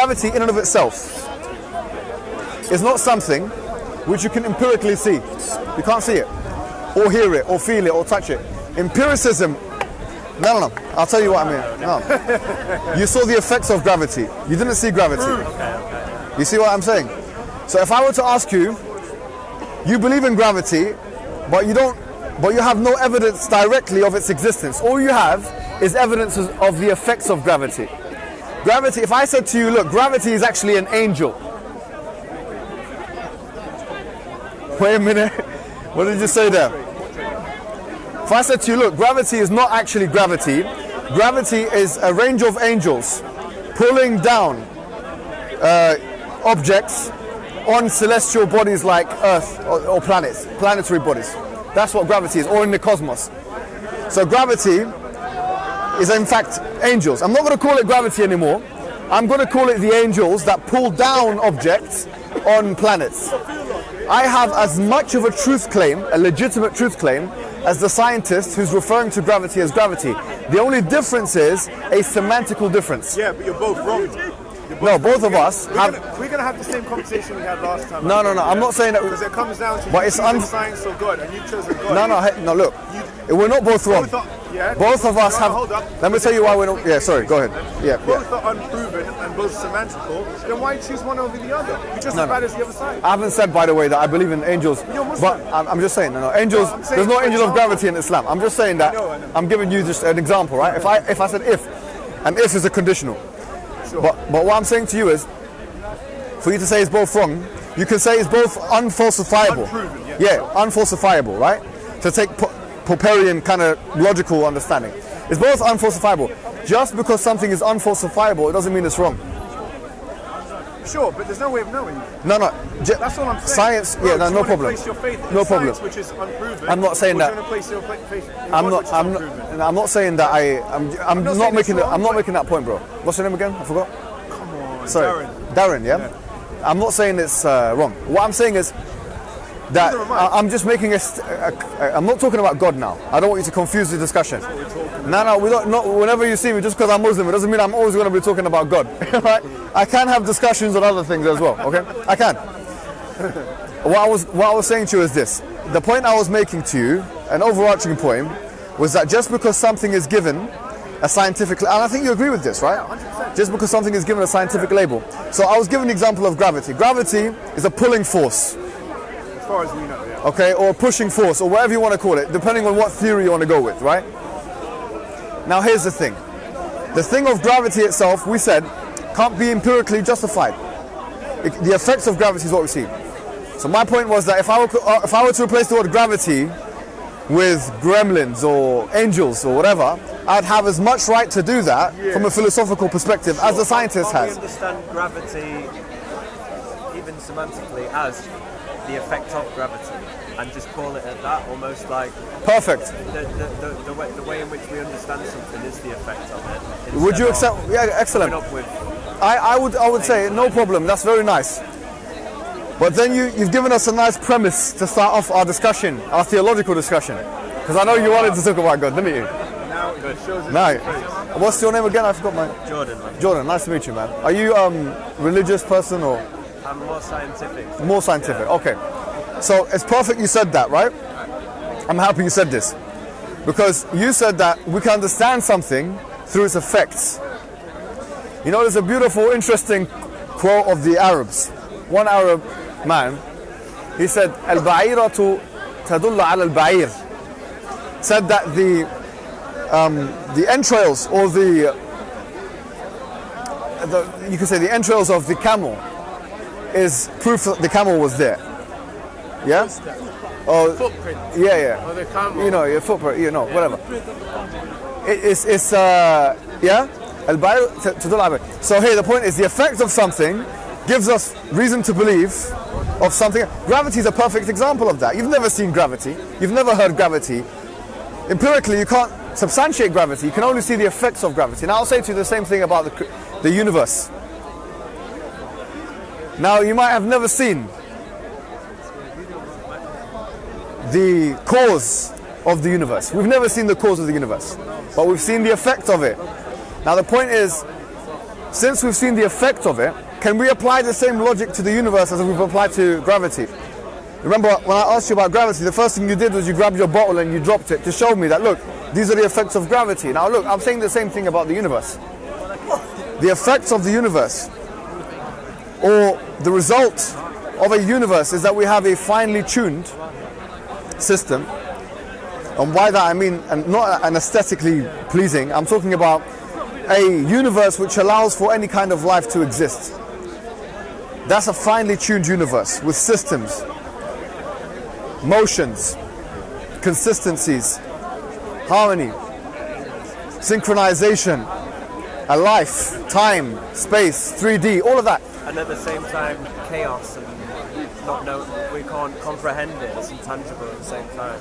gravity in and of itself is not something which you can empirically see. You can't see it, or hear it, or feel it, or touch it. Empiricism, no. I'll tell you what I mean. No. You saw the effects of gravity. You didn't see gravity. Okay. You see what I'm saying? So if I were to ask you, you believe in gravity, but you have no evidence directly of its existence. All you have is evidence of the effects of gravity. Gravity, if I said to you, look, gravity is actually an angel. Wait a minute. What did you say there? If I said to you, look, gravity is not actually gravity. Gravity is a range of angels pulling down objects on celestial bodies like Earth or planets, planetary bodies. That's what gravity is, or in the cosmos. So gravity is in fact angels. I'm not going to call it gravity anymore. I'm going to call it the angels that pull down objects on planets. I have as much of a truth claim, a legitimate truth claim, as the scientist who's referring to gravity as gravity. The only difference is a semantical difference. Yeah, but you're both wrong. No, both of us have... We're going to have the same conversation we had last time. No, I'm not saying that... Because it comes down to but it's science or God, and you chose God. No, look. We're not both wrong. Both of us have... Hold up. Let me tell you why we're not... Yeah, sorry, go ahead. Both are unproven and both semantical. Then why choose one over the other? You're just as bad as the other side. I haven't said, by the way, that I believe in angels. But I'm just saying, angels... There's no angel of gravity in Islam. I'm just saying that... I know. I'm giving you just an example, right? If I said if, and if is a conditional. Sure. But what I'm saying to you is, for you to say it's both wrong, you can say it's both unfalsifiable. Unproven, yeah, unfalsifiable, right? To take Popperian kind of logical understanding. It's both unfalsifiable. Just because something is unfalsifiable, it doesn't mean it's wrong. Sure, but there's no way of knowing. No. That's all I'm saying. Science, no problem. Place your faith in No science, problem. which is unproven. I'm not saying that. Do you want to place your faith in I'm God, not. which is unproven? I'm not saying that. I'm not making. wrong, I'm not making that point, bro. What's your name again? I forgot. Come on, Sorry, Darren. Yeah. I'm not saying it's wrong. What I'm saying is that I'm just making I'm not talking about God now. I don't want you to confuse the discussion. No, we don't. Not whenever you see me, just because I'm Muslim, it doesn't mean I'm always going to be talking about God. Right? I can have discussions on other things as well. Okay, I can. What I was saying to you is this: the point I was making to you, an overarching point, was that just because something is given a scientific, and I think you agree with this, right? 100%. Just because something is given a scientific label. So I was giving an example of gravity. Gravity is a pulling force. As far as we know, yeah. Okay, or pushing force, or whatever you want to call it, depending on what theory you want to go with, right? Now here's the thing. The thing of gravity itself, we said, can't be empirically justified. The effects of gravity is what we see. So my point was that if I were to replace the word gravity with gremlins or angels or whatever, I'd have as much right to do that from a philosophical perspective as the scientist has. We understand gravity, even semantically, as the effect of gravity, and just call it at that, almost like perfect. The way in which we understand something is the effect of it. Would you accept? Yeah, excellent. I would say no problem. That's very nice. But then you've given us a nice premise to start off our discussion, our theological discussion, because I know you wanted to talk about God, didn't you? Now it shows Now, what's your name again? I forgot my. Jordan, man. Jordan, nice to meet you, man. Are you religious person or? I'm more scientific. More scientific. Yeah. Okay. So it's perfect you said that, right? I'm happy you said this, because you said that we can understand something through its effects. You know, there's a beautiful, interesting quote of the Arabs. One Arab man, he said, "Al-ba'iratu tadullu ala al-ba'ir." Said that the entrails, or you could say the entrails of the camel, is proof that the camel was there. Yeah? Or footprint. Yeah. Or the camel. You know, your footprint. You know, whatever. It's yeah. Al-ba'ir tadullu ala al-ba'ir. So here the point is, the effect of something gives us reason to believe of something. Gravity is a perfect example of that. You've never seen gravity. You've never heard gravity. Empirically, you can't substantiate gravity. You can only see the effects of gravity. Now, I'll say to you the same thing about the universe. Now, you might have never seen the cause of the universe. We've never seen the cause of the universe, but we've seen the effect of it. Now, the point is, since we've seen the effect of it, can we apply the same logic to the universe as we've applied to gravity? Remember when I asked you about gravity, the first thing you did was you grabbed your bottle and you dropped it to show me that, look, these are the effects of gravity. Now look, I'm saying the same thing about the universe. The effects of the universe, or the result of a universe, is that we have a finely tuned system. And by that I mean, and not an aesthetically pleasing, I'm talking about a universe which allows for any kind of life to exist. That's a finely tuned universe with systems, motions, consistencies, harmony, synchronization, a life, time, space, 3D, all of that. And at the same time, chaos and we can't comprehend it. It's intangible at the same time.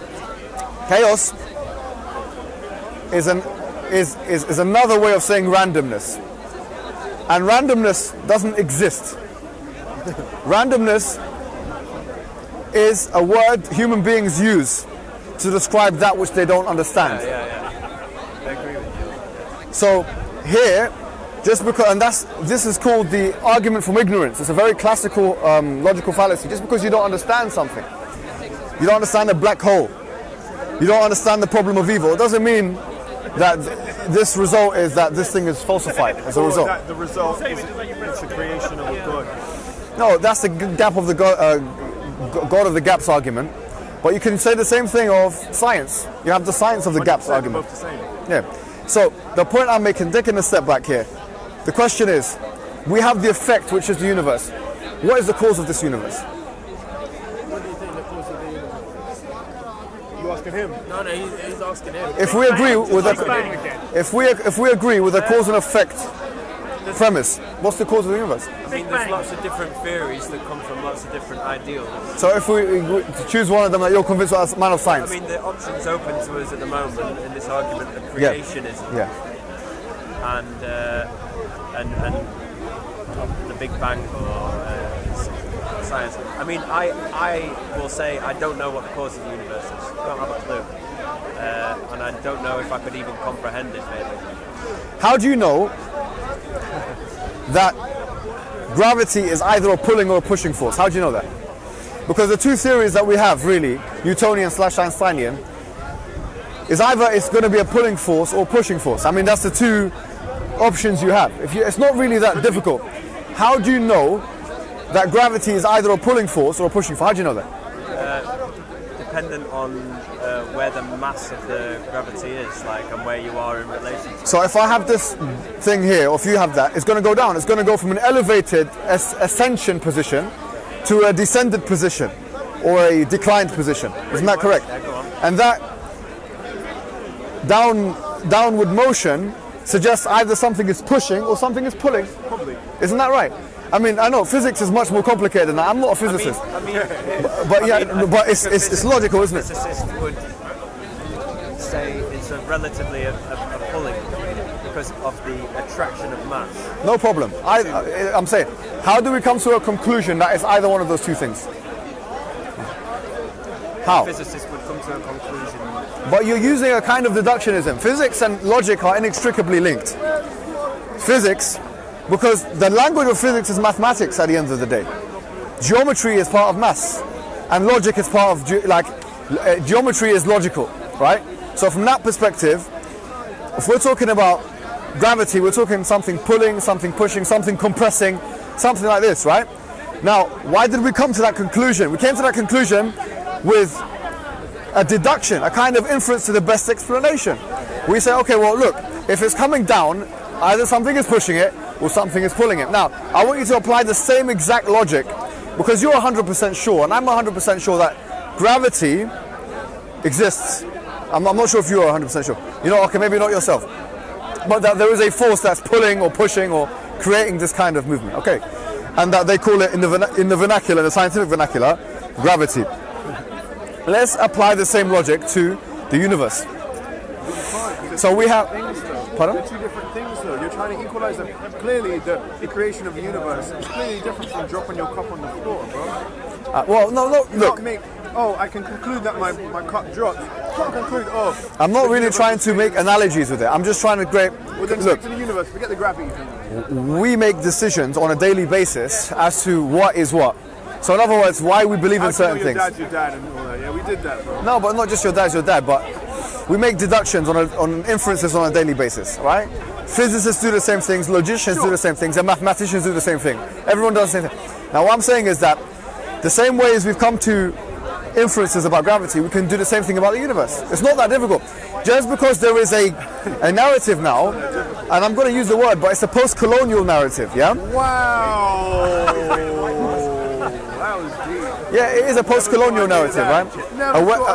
Chaos is another way of saying randomness. And randomness doesn't exist. Randomness is a word human beings use to describe that which they don't understand. Yeah. I agree with you. So here, just because, and this is called the argument from ignorance. It's a very classical logical fallacy. Just because you don't understand something, you don't understand a black hole, you don't understand the problem of evil, it doesn't mean that this result is that this thing is falsified as a result. That the result is it's a creation of a God. No, that's the gap of the God of the gaps argument. But you can say the same thing of science. You have the science of the gaps argument. Both the same. Yeah. So the point I'm making, taking a step back here, the question is, we have the effect, which is the universe. What is the cause of this universe? What do you think the cause of the universe? You asking him? No, he's asking him. If we agree with if we agree with a cause and effect premise, what's the cause of the universe? I mean, there's lots of different theories that come from lots of different ideals. So if we choose one of them that you're convinced as a man of science. I mean, the option's open to us at the moment in this argument of creationism. Yeah. And the Big Bang or science. I mean, I will say I don't know what the cause of the universe is. I don't have a clue. And I don't know if I could even comprehend it, maybe. How do you know that gravity is either a pulling or a pushing force? How do you know that? Because the two theories that we have, really, Newtonian/Einsteinian, is either it's going to be a pulling force or pushing force. I mean, that's the two options you have. It's not really that difficult. How do you know that gravity is either a pulling force or a pushing force? How do you know that? Dependent on where the mass of the gravity is, like, and where you are in relation to. So if I have this thing here, or if you have that, it's going to go down. It's going to go from an elevated ascension position to a descended position or a declined position. Isn't that correct? Yeah, go on. And that downward motion suggests either something is pushing or something is pulling. Probably. Isn't that right? I mean, I know physics is much more complicated than that. I'm not a physicist. But it's logical, isn't it? Physicists would say it's relatively a pulling because of the attraction of mass. No problem. I'm saying, how do we come to a conclusion that it's either one of those two things? How? Physicists would come to a conclusion. But you're using a kind of deductionism. Physics and logic are inextricably linked. Physics, because the language of physics is mathematics at the end of the day. Geometry is part of maths, and logic is part of geometry is logical, right? So from that perspective, if we're talking about gravity, we're talking something pulling, something pushing, something compressing, something like this, right? Now, why did we come to that conclusion? We came to that conclusion with a deduction, a kind of inference to the best explanation. We say, okay, well, look, if it's coming down, either something is pushing it or something is pulling it. Now, I want you to apply the same exact logic, because you're 100% sure, and I'm 100% sure that gravity exists. I'm not sure if you're 100% sure. You know, okay, maybe not yourself. But that there is a force that's pulling or pushing or creating this kind of movement, okay? And that they call it in the vernacular, the scientific vernacular, gravity. Let's apply the same logic to the universe. So we have... Pardon? They're two different things, though. You're trying to equalize them. Clearly, the creation of the universe is clearly different from dropping your cup on the floor, bro. Well, no, look. I can conclude that my cup dropped. Can't conclude, I'm not really trying to make analogies with it. I'm just trying to With respect to the universe, forget the gravity thing. we make decisions on a daily basis as to what is what. So in other words, why we believe in certain things. Your dad and all that. Yeah, we did that, bro. No, but not just your dad's your dad, but we make deductions on inferences on a daily basis, right? Physicists do the same things, logicians do the same things, and mathematicians do the same thing. Everyone does the same thing. Now what I'm saying is that the same way as we've come to inferences about gravity, we can do the same thing about the universe. It's not that difficult. Just because there is a narrative now, and I'm going to use the word, but it's a post-colonial narrative, yeah? Wow. That was deep. Yeah, it is a post-colonial narrative, right?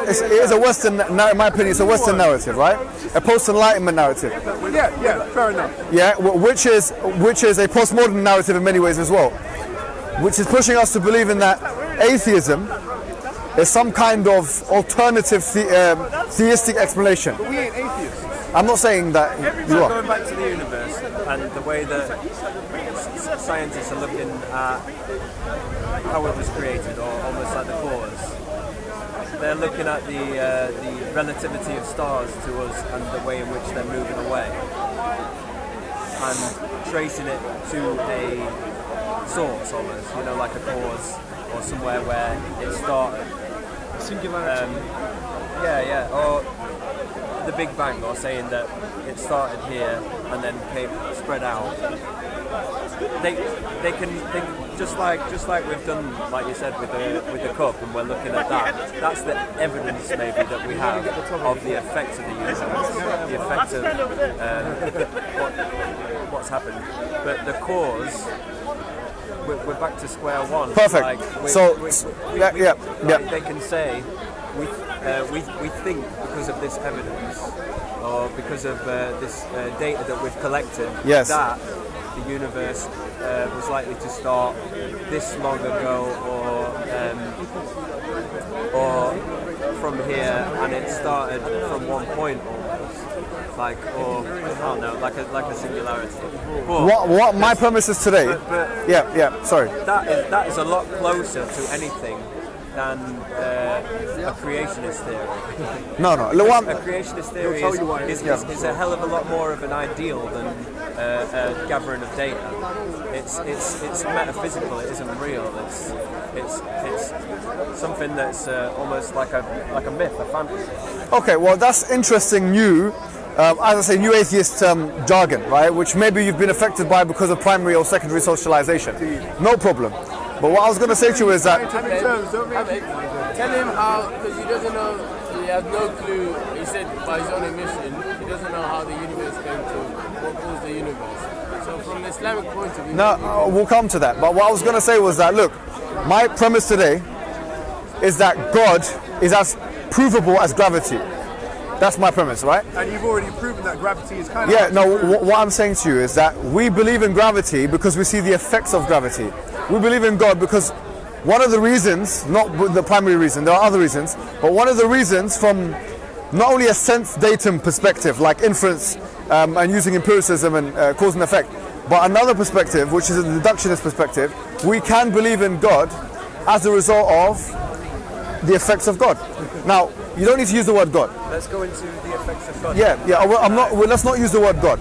It is a Western, in my opinion, it's a Western narrative, right? A post-Enlightenment narrative. Yeah, fair enough. Yeah, which is a postmodern narrative in many ways as well, which is pushing us to believe in that atheism is some kind of alternative theistic explanation. But we ain't atheists. I'm not saying that you are. Going back to the universe and the way that scientists are looking at how it was created, or almost like the cause. They're looking at the relativity of stars to us and the way in which they're moving away, and tracing it to a source almost, like a cause or somewhere where it started. Singularity. Or the Big Bang, or saying that it started here and then spread out. They can just like we've done, like you said, with the cup, and we're looking at that. That's the evidence maybe that we have of the effect of the universe, the effect of what's happened. But the cause, we're back to square one. Perfect. They can say we think because of this evidence, or because of this data that we've collected, that the universe was likely to start this long ago, or from here, and it started from one point almost, I don't know, like a singularity. But What my premise is today? Sorry. That is a lot closer to anything than a creationist theory. No. A creationist theory is a hell of a lot more of an ideal than a gathering of data. It's metaphysical. It isn't real. It's something that's almost like a myth, a fantasy. Okay, well that's interesting. New atheist jargon, right? Which maybe you've been affected by because of primary or secondary socialization. No problem. But what I was going to say to you is that tell him how, because he doesn't know, he has no clue. He said by his own admission, he doesn't know how the universe came to, what caused the universe. So from the Islamic point of view... No, we'll come to that. But what I was going to say was that, look, my premise today is that God is as provable as gravity. That's my premise, right? And you've already proven that gravity is kind of... Yeah, no, what I'm saying to you is that we believe in gravity because we see the effects of gravity. We believe in God because one of the reasons, not the primary reason, there are other reasons, but one of the reasons from not only a sense datum perspective, like inference and using empiricism and cause and effect, but another perspective, which is a deductionist perspective, we can believe in God as a result of the effects of God. Now, you don't need to use the word God. Let's go into the effects of God. Let's not use the word God.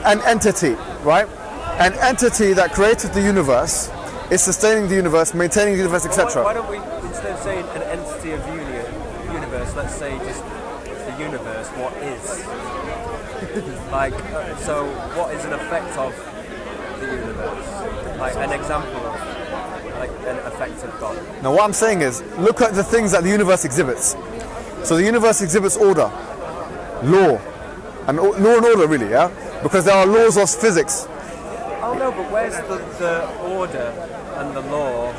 An entity, right? An entity that created the universe is sustaining the universe, maintaining the universe, etc. Why don't we, instead of saying an entity of universe, let's say just the universe, what is? So what is an effect of the universe? Like an example of an effect of God. Now what I'm saying is, look at the things that the universe exhibits. So the universe exhibits order, law, and order really, yeah? Because there are laws of physics. Oh no, but where's the order and the law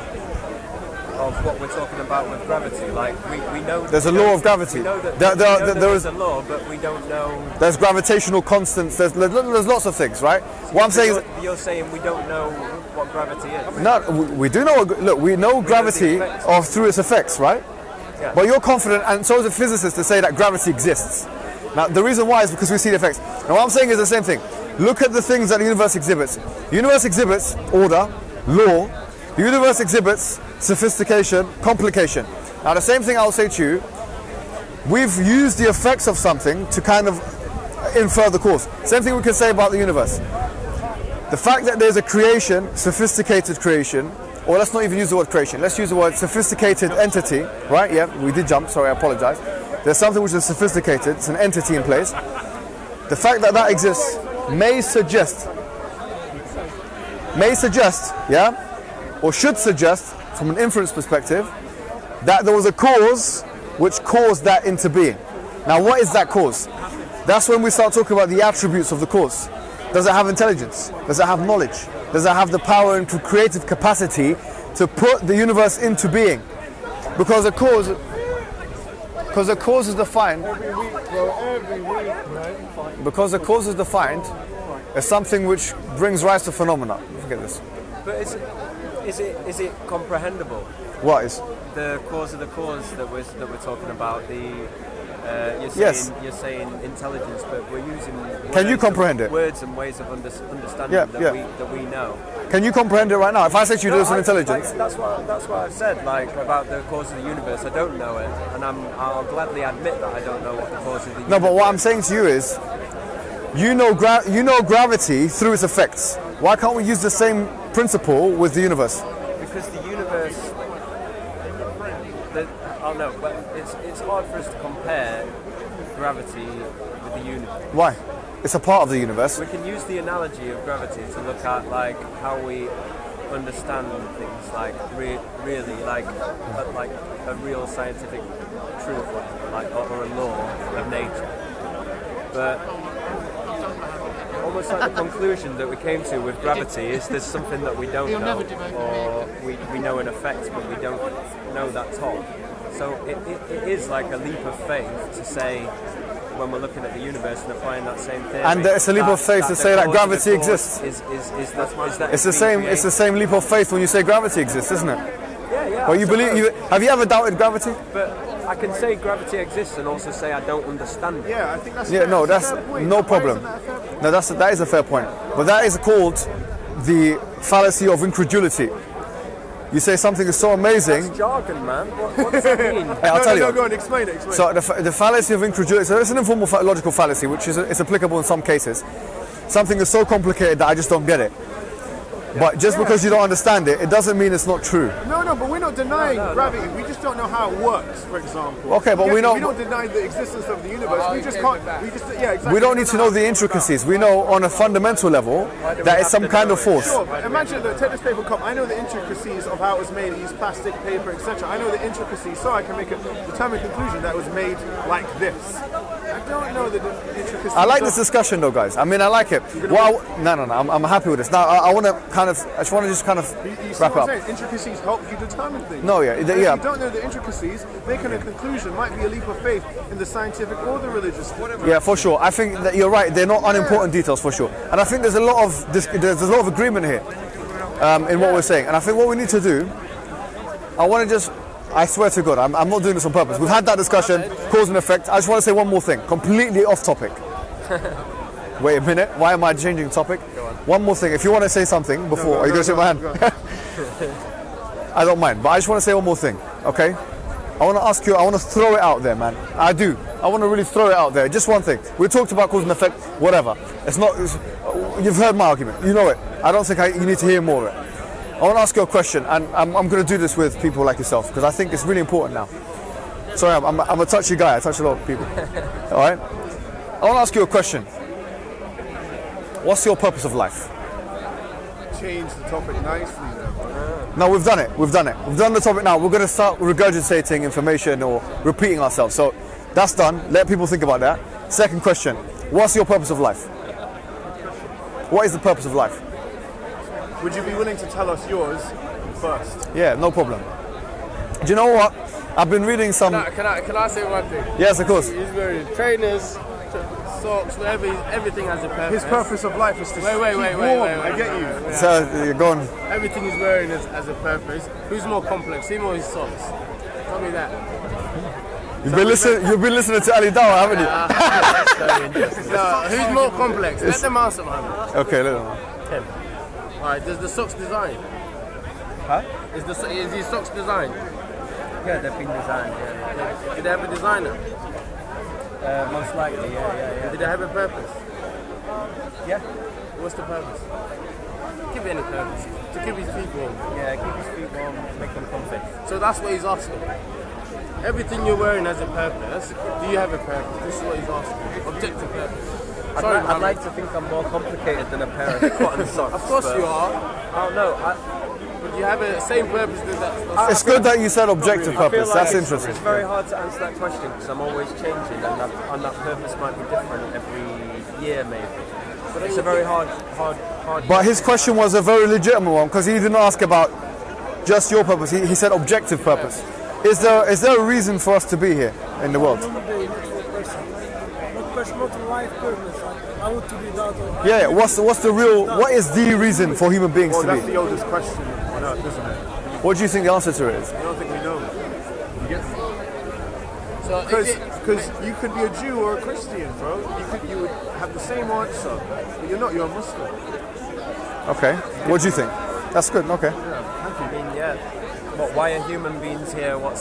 of what we're talking about with gravity? Like we know there's a law of gravity. We know that there is a law, but we don't know. There's gravitational constants. There's lots of things, right? What I'm saying is, you're saying we don't know what gravity is. No, we do know. Look, we know gravity through its effects, right? Yeah. But you're confident, and so is a physicist, to say that gravity exists. Now, the reason why is because we see the effects. Now, what I'm saying is the same thing. Look at the things that the universe exhibits. The universe exhibits order, law. The universe exhibits sophistication, complication. Now, the same thing I'll say to you, we've used the effects of something to kind of infer the cause. Same thing we can say about the universe. The fact that there's a creation, sophisticated creation, or let's not even use the word creation, let's use the word sophisticated entity, right? Yeah, we did jump, sorry, I apologize. There's something which is sophisticated, it's an entity in place. The fact that that exists may suggest, yeah, or should suggest, from an inference perspective, that there was a cause which caused that into being. Now, what is that cause? That's when we start talking about the attributes of the cause. Does it have intelligence? Does it have knowledge? Does it have the power and creative capacity to put the universe into being? Because a cause is defined. Because a cause is defined as something which brings rise to phenomena. Forget this. But is it comprehensible? What is? The cause of the cause that we're talking about. You're saying intelligence, but we're using Can you comprehend it? Words and ways of understanding that we know. Can you comprehend it right now? If I said to you there's an intelligence. That's what I've said. Like about the cause of the universe, I don't know it, and I'll gladly admit that I don't know what the cause of the universe. No, but what I'm saying to you is, you know gravity through its effects. Why can't we use the same principle with the universe? Because the universe. But it's hard for us to compare gravity with the universe. Why? It's a part of the universe. We can use the analogy of gravity to look at like how we understand things, like really like a real scientific truth, or a law of nature. But almost like the conclusion that we came to with gravity is there's something that we don't know, or we know an effect, but we don't know that top. So it is like a leap of faith to say, when we're looking at the universe and applying that same theory. And it's a leap of faith to say that gravity exists. It's the same. It's the same leap of faith when you say gravity exists, isn't it? Yeah. Well, have you ever doubted gravity? But I can say gravity exists and also say I don't understand it. Yeah, I think that's. Yeah, no, that's no problem. No, that is a fair point. But that is called the fallacy of incredulity. You say something is so amazing. That's jargon, man. What does that mean? Hey, I'll tell you. No, go on, explain it. So the fallacy of incredulity. So it's an informal logical fallacy, which is applicable in some cases. Something is so complicated that I just don't get it. But just because you don't understand it, it doesn't mean it's not true. No, but we're not denying gravity. We just don't know how it works, for example. Okay, but we don't deny the existence of the universe. We just can't. Exactly. We don't need to know the intricacies. We know on a fundamental level that it's some kind of force. Sure, but imagine take this paper cup. I know the intricacies of how it was made. Use plastic, paper, etc. I know the intricacies, so I can make a determined conclusion that it was made like this. I don't know the intricacies. I like this discussion, though, guys. I mean, I like it. Well, no. I'm happy with this. Now, I want to I just want to just kind of you wrap up. Intricacies help you determine things. No, yeah. If you don't know the intricacies, making a conclusion might be a leap of faith in the scientific or the religious. Whatever. Yeah, for sure. I think that you're right. They're not unimportant details, for sure. And I think there's a lot of agreement here in what we're saying. And I think what we need to do, I swear to God, I'm not doing this on purpose. We've had that discussion, cause and effect. I just want to say one more thing, completely off topic. Wait a minute. Why am I changing topic? One more thing. If you want to say something before, are you going to shake my hand? I don't mind, but I just want to say one more thing, okay? I want to ask you, I want to throw it out there, man. I do. I want to really throw it out there. Just one thing. We talked about cause and effect, whatever. You've heard my argument. You know it. I don't think you need to hear more of it. I want to ask you a question, and I'm going to do this with people like yourself, because I think it's really important now. Sorry, I'm a touchy guy. I touch a lot of people. All right? I want to ask you a question. What's your purpose of life? Change the topic nicely. No, we've done it. We've done the topic now. We're going to start regurgitating information or repeating ourselves. So that's done. Let people think about that. Second question. What's your purpose of life? What is the purpose of life? Would you be willing to tell us yours first? Yeah, no problem. Do you know what? I've been reading some... Can I say one thing? Yes, of course. He's wearing trainers, socks, whatever. Everything has a purpose. His purpose of life is to keep warm. I get you. So you're going... Everything he's wearing has a purpose. Who's more complex, him or his socks? Tell me that. You've been listening to Ali Dawah, haven't you? No, who's more complex? Let them answer, Mohammed. Okay, let them answer. Him. Alright, does the socks design? Huh? Is these socks designed? Yeah, they've been designed. Yeah. Did they have a designer? Most likely, yeah. Did they have a purpose? Yeah. What's the purpose? achieve any purpose. To keep his feet warm. Yeah, keep his feet warm, make them comfy. So that's what he's asking. Everything you're wearing has a purpose. Do you have a purpose? This is what he's asking. Objective purpose. Sorry, I'd like to think I'm more complicated than a pair of cotton socks. Of course but- you are. Oh no, But you have the same purpose as that. It's good that you said objective I feel purpose. like That's it's interesting. very hard to answer that question because I'm always changing, and that purpose might be different every year, maybe. But it's a very hard. But his question was a very legitimate one because he didn't ask about just your purpose. He said objective purpose. Is there a reason for us to be here in the world? Not life purpose. I want to be that. Yeah. What is the reason for human beings Well, to that's be? the oldest question on earth, isn't it? What do you think the answer to it is? I don't think we know. You get me? So is it, Because you could be a Jew or a Christian, bro. You would have the same answer, but you're not. You're a Muslim. Okay. What do you think? That's good. Okay. I mean, yeah. Why are human beings here? What's